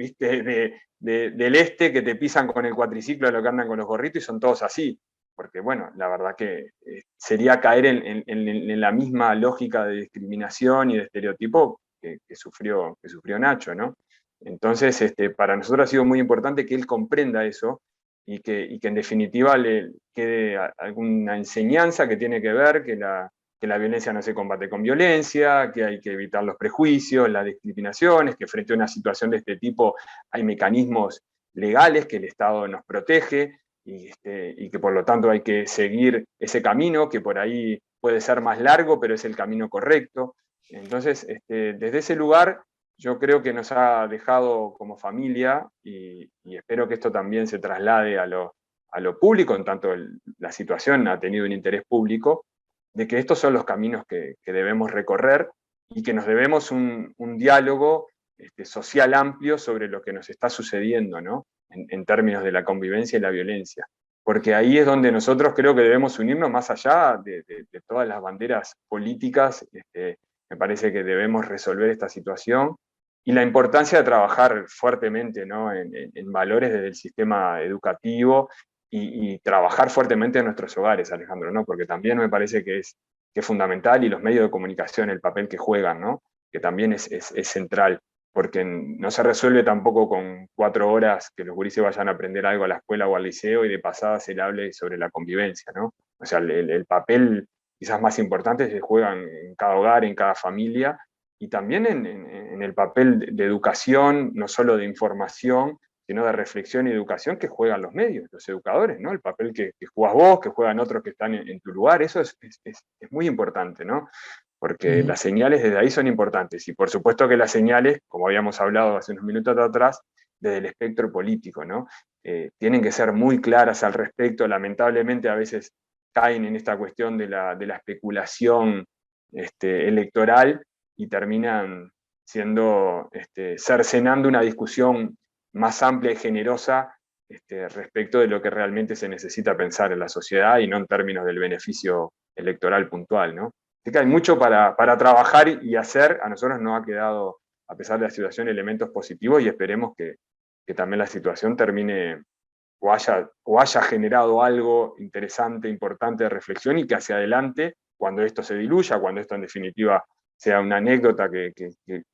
este que te pisan con el cuatriciclo de lo que andan con los gorritos y son todos así. Porque, bueno, la verdad que sería caer en la misma lógica de discriminación y de estereotipo que sufrió Nacho, ¿no? Entonces, para nosotros ha sido muy importante que él comprenda eso y que en definitiva le quede alguna enseñanza que tiene que ver que la violencia no se combate con violencia, que hay que evitar los prejuicios, las discriminaciones, que frente a una situación de este tipo hay mecanismos legales que el Estado nos protege y que por lo tanto hay que seguir ese camino, que por ahí puede ser más largo, pero es el camino correcto. Entonces, desde ese lugar yo creo que nos ha dejado como familia y espero que esto también se traslade a lo público, en tanto la situación ha tenido un interés público, de que estos son los caminos que debemos recorrer y que nos debemos un diálogo social amplio sobre lo que nos está sucediendo, ¿no? En términos de la convivencia y la violencia. Porque ahí es donde nosotros creo que debemos unirnos más allá de todas las banderas políticas. Me parece que debemos resolver esta situación y la importancia de trabajar fuertemente, ¿no? en valores desde el sistema educativo y trabajar fuertemente en nuestros hogares, Alejandro, ¿no? Porque también me parece que es fundamental, y los medios de comunicación, el papel que juegan, ¿no? Que también es central, porque no se resuelve tampoco con 4 horas que los gurises vayan a aprender algo a la escuela o al liceo y de pasada se le hable sobre la convivencia, ¿no? O sea, el papel quizás más importante se juega en cada hogar, en cada familia, y también en el papel de educación, no solo de información, sino de reflexión y educación que juegan los medios, los educadores, ¿no? El papel que jugás vos, que juegan otros que están en tu lugar, eso es muy importante, ¿no? Porque las señales desde ahí son importantes. Y por supuesto que las señales, como habíamos hablado hace unos minutos atrás, desde el espectro político, ¿no? Tienen que ser muy claras al respecto. Lamentablemente a veces caen en esta cuestión de la especulación electoral y terminan cercenando una discusión más amplia y generosa respecto de lo que realmente se necesita pensar en la sociedad y no en términos del beneficio electoral puntual, ¿no? Así que hay mucho para trabajar y hacer. A nosotros nos ha quedado, a pesar de la situación, elementos positivos, y esperemos que también la situación termine o haya generado algo interesante, importante de reflexión, y que hacia adelante, cuando esto se diluya, cuando esto en definitiva sea una anécdota que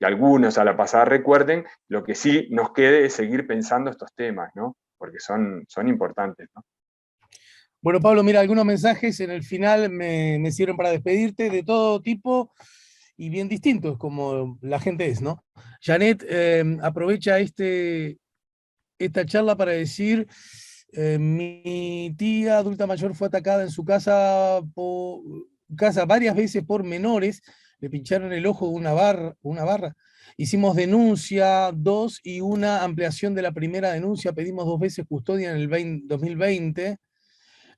algunos a la pasada recuerden, lo que sí nos quede es seguir pensando estos temas, ¿no? Porque son importantes, ¿no? Bueno, Pablo, mira, algunos mensajes en el final me sirven para despedirte de todo tipo y bien distintos, como la gente es, ¿no? Janet aprovecha esta charla para decir, mi tía adulta mayor fue atacada en su casa varias veces por menores, le pincharon el ojo una barra. Hicimos denuncia 2 y una ampliación de la primera denuncia, pedimos 2 veces custodia en el 2020.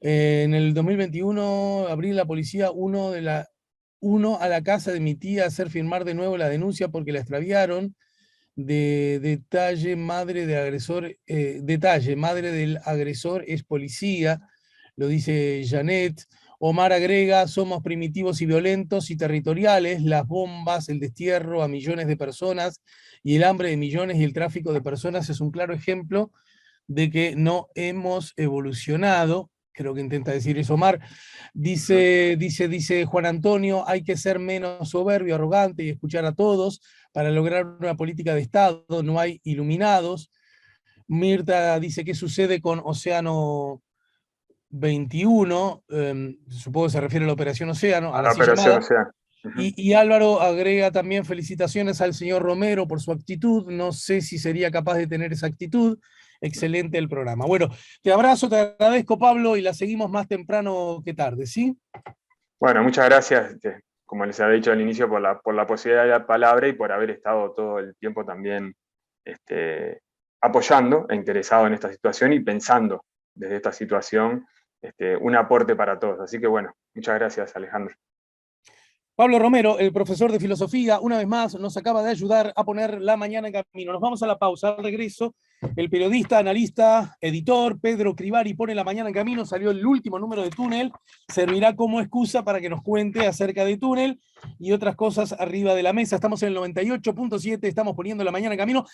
En el 2021, abrí la policía uno a la casa de mi tía a hacer firmar de nuevo la denuncia porque la extraviaron. Detalle, madre del agresor es policía, lo dice Janet. Omar agrega, somos primitivos y violentos y territoriales, las bombas, el destierro a millones de personas y el hambre de millones y el tráfico de personas es un claro ejemplo de que no hemos evolucionado. Creo que intenta decir eso Omar. Dice Juan Antonio, hay que ser menos soberbio, arrogante y escuchar a todos para lograr una política de Estado, no hay iluminados. Mirta dice, ¿qué sucede con Océano 21? Supongo que se refiere a la Operación Océano, A a la la así operación llamada. Océano. Y Álvaro agrega también felicitaciones al señor Romero por su actitud. No sé si sería capaz de tener esa actitud. Excelente el programa. Bueno, te abrazo, te agradezco, Pablo, y la seguimos más temprano que tarde, ¿sí? Bueno, muchas gracias, como les había dicho al inicio, por la posibilidad de la palabra y por haber estado todo el tiempo también apoyando e interesado en esta situación y pensando desde esta situación un aporte para todos. Así que bueno, muchas gracias, Alejandro. Pablo Romero, el profesor de filosofía, una vez más nos acaba de ayudar a poner la mañana en camino. Nos vamos a la pausa. Al regreso, el periodista, analista, editor Pedro Crivari pone la mañana en camino. Salió el último número de Túnel. Servirá como excusa para que nos cuente acerca de Túnel y otras cosas arriba de la mesa. Estamos en el 98.7, estamos poniendo la mañana en camino.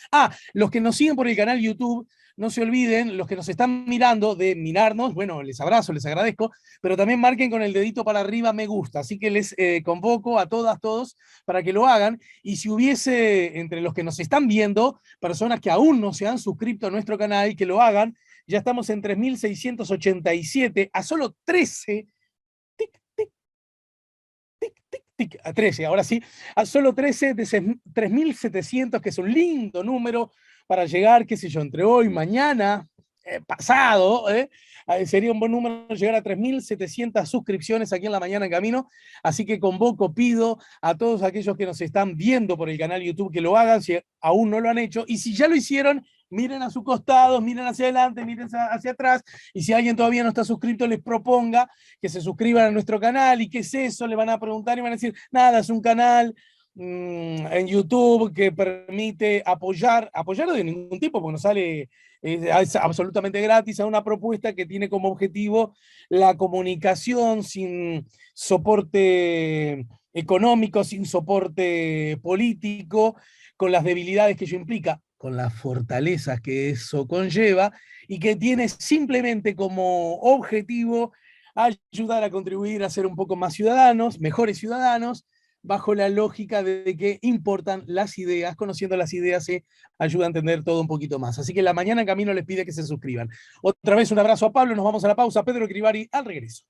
Los que nos siguen por el canal YouTube, no se olviden, los que nos están mirando, de mirarnos. Bueno, les abrazo, les agradezco, pero también marquen con el dedito para arriba me gusta. Así que les convoco a todas, todos, para que lo hagan. Y si hubiese entre los que nos están viendo personas que aún no se han suscrito a nuestro canal, que lo hagan. Ya estamos en 3.687, a solo 13, a 13, ahora sí, a solo 13 de 3.700, que es un lindo número para llegar, qué sé yo, entre hoy, mañana, pasado, sería un buen número llegar a 3.700 suscripciones aquí en La Mañana en Camino, así que convoco, pido a todos aquellos que nos están viendo por el canal YouTube que lo hagan, si aún no lo han hecho, y si ya lo hicieron, miren a su costado, miren hacia adelante, miren hacia atrás, y si alguien todavía no está suscrito, les proponga que se suscriban a nuestro canal. ¿Y qué es eso? Le van a preguntar y van a decir, nada, es un canal en YouTube que permite apoyar de ningún tipo, porque no sale, es absolutamente gratis, a una propuesta que tiene como objetivo la comunicación sin soporte económico, sin soporte político, con las debilidades que ello implica, con las fortalezas que eso conlleva, y que tiene simplemente como objetivo ayudar a contribuir a ser un poco más ciudadanos, mejores ciudadanos, bajo la lógica de que importan las ideas, conociendo las ideas se ayuda a entender todo un poquito más. Así que la mañana en camino les pide que se suscriban. Otra vez un abrazo a Pablo, nos vamos a la pausa. Pedro Crivari al regreso.